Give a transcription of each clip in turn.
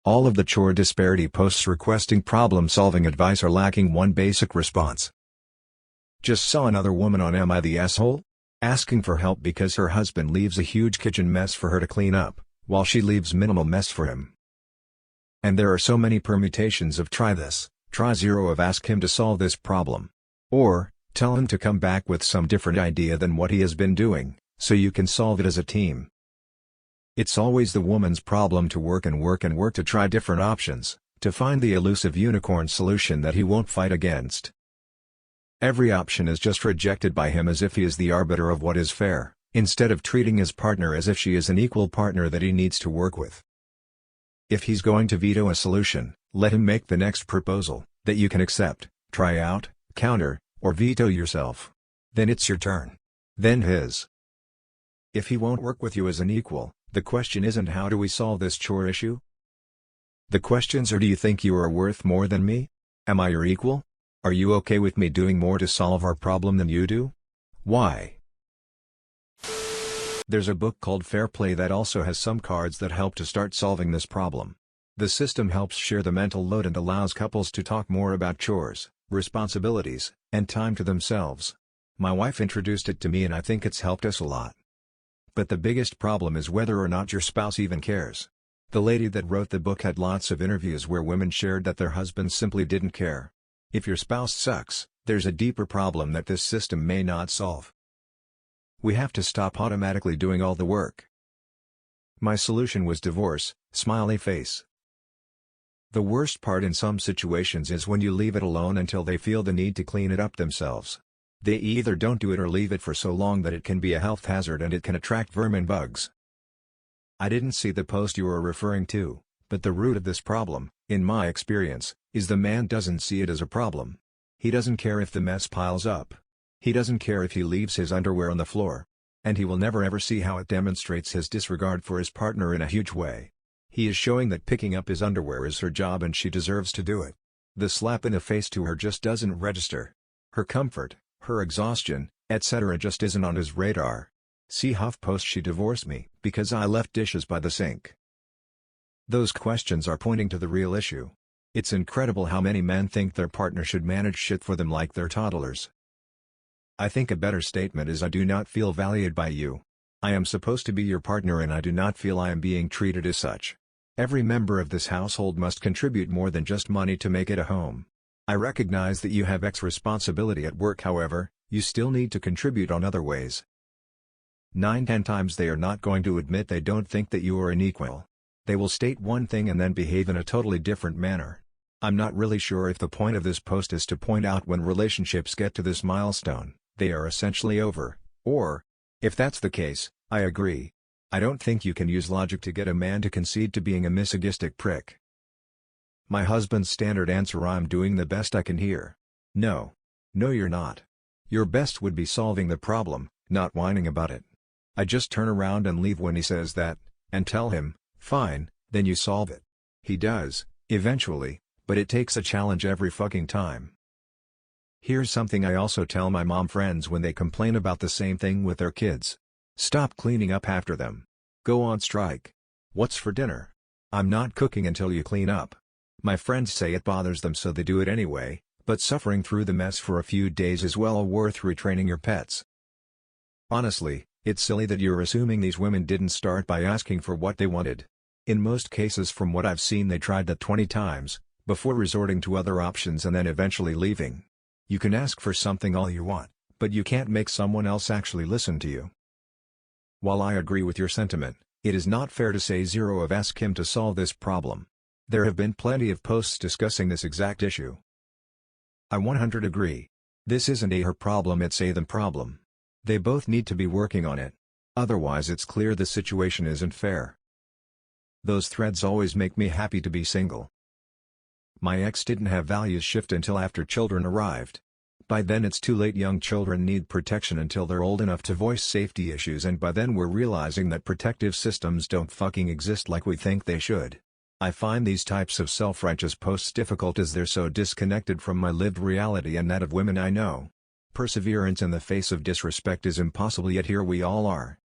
All of the chore disparity posts requesting problem-solving advice are lacking one basic response. Just saw another woman on Am I the Asshole? Asking for help because her husband leaves a huge kitchen mess for her to clean up, while she leaves minimal mess for him. And there are so many permutations of try this, try zero of ask him to solve this problem. Or, tell him to come back with some different idea than what he has been doing, so you can solve it as a team. It's always the woman's problem to work and work and work to try different options, to find the elusive unicorn solution that he won't fight against. Every option is just rejected by him as if he is the arbiter of what is fair, instead of treating his partner as if she is an equal partner that he needs to work with. If he's going to veto a solution, let him make the next proposal, that you can accept, try out, counter, or veto yourself. Then it's your turn. Then his. If he won't work with you as an equal, the question isn't how do we solve this chore issue? The questions are do you think you are worth more than me? Am I your equal? Are you okay with me doing more to solve our problem than you do? Why? There's a book called Fair Play that also has some cards that help to start solving this problem. The system helps share the mental load and allows couples to talk more about chores, responsibilities, and time to themselves. My wife introduced it to me and I think it's helped us a lot. But the biggest problem is whether or not your spouse even cares. The lady that wrote the book had lots of interviews where women shared that their husbands simply didn't care. If your spouse sucks, there's a deeper problem that this system may not solve. We have to stop automatically doing all the work. My solution was divorce, smiley face. The worst part in some situations is when you leave it alone until they feel the need to clean it up themselves. They either don't do it or leave it for so long that it can be a health hazard and it can attract vermin bugs. I didn't see the post you are referring to, but the root of this problem, in my experience, is the man doesn't see it as a problem. He doesn't care if the mess piles up. He doesn't care if he leaves his underwear on the floor. And he will never ever see how it demonstrates his disregard for his partner in a huge way. He is showing that picking up his underwear is her job and she deserves to do it. The slap in the face to her just doesn't register. Her comfort, her exhaustion, etc. just isn't on his radar. See HuffPost she divorced me because I left dishes by the sink. Those questions are pointing to the real issue. It's incredible how many men think their partner should manage shit for them like they're toddlers. I think a better statement is I do not feel valued by you. I am supposed to be your partner and I do not feel I am being treated as such. Every member of this household must contribute more than just money to make it a home. I recognize that you have X responsibility at work, however, you still need to contribute on other ways. 9-10 times they are not going to admit they don't think that you are an equal. They will state one thing and then behave in a totally different manner. I'm not really sure if the point of this post is to point out when relationships get to this milestone, they are essentially over, or, if that's the case, I agree. I don't think you can use logic to get a man to concede to being a masochistic prick. My husband's standard answer: I'm doing the best I can here. No. No, you're not. Your best would be solving the problem, not whining about it. I just turn around and leave when he says that, and tell him, fine, then you solve it. He does, eventually, but it takes a challenge every fucking time. Here's something I also tell my mom friends when they complain about the same thing with their kids. Stop cleaning up after them. Go on strike. What's for dinner? I'm not cooking until you clean up. My friends say it bothers them so they do it anyway, but suffering through the mess for a few days is well worth retraining your pets. Honestly, it's silly that you're assuming these women didn't start by asking for what they wanted. In most cases from what I've seen they tried that 20 times, before resorting to other options and then eventually leaving. You can ask for something all you want, but you can't make someone else actually listen to you. While I agree with your sentiment, it is not fair to say zero of ask him to solve this problem. There have been plenty of posts discussing this exact issue. I 100% agree. This isn't a her problem, it's a them problem. They both need to be working on it. Otherwise it's clear the situation isn't fair. Those threads always make me happy to be single. My ex didn't have values shift until after children arrived. By then it's too late. Young children need protection until they're old enough to voice safety issues, and by then we're realizing that protective systems don't fucking exist like we think they should. I find these types of self-righteous posts difficult as they're so disconnected from my lived reality and that of women I know. Perseverance in the face of disrespect is impossible, yet here we all are.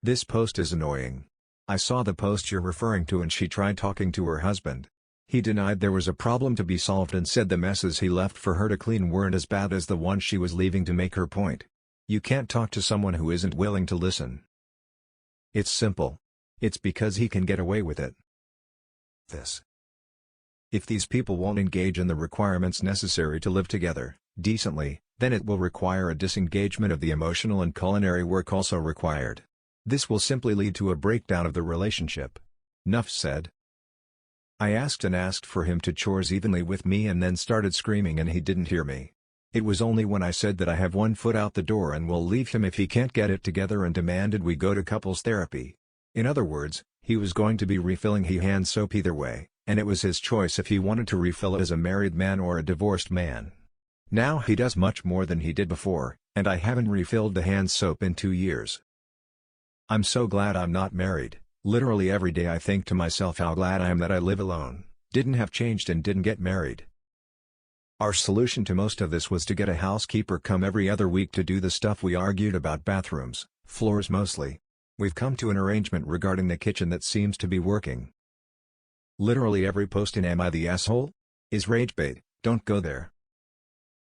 This post is annoying. I saw the post you're referring to and she tried talking to her husband. He denied there was a problem to be solved and said the messes he left for her to clean weren't as bad as the ones she was leaving to make her point. You can't talk to someone who isn't willing to listen. It's simple. It's because he can get away with it. If these people won't engage in the requirements necessary to live together decently, then it will require a disengagement of the emotional and culinary work also required. This will simply lead to a breakdown of the relationship. Nuff said. I asked for him to chores evenly with me and then started screaming and he didn't hear me. It was only when I said that I have one foot out the door and will leave him if he can't get it together and demanded we go to couples therapy. In other words, he was going to be refilling his hand soap either way, and it was his choice if he wanted to refill it as a married man or a divorced man. Now he does much more than he did before, and I haven't refilled the hand soap in 2 years. I'm so glad I'm not married. Literally every day I think to myself how glad I am that I live alone, didn't have changed and didn't get married. Our solution to most of this was to get a housekeeper come every other week to do the stuff we argued about: bathrooms, floors mostly. We've come to an arrangement regarding the kitchen that seems to be working. Literally every post in "Am I the asshole?" is rage bait. Don't go there.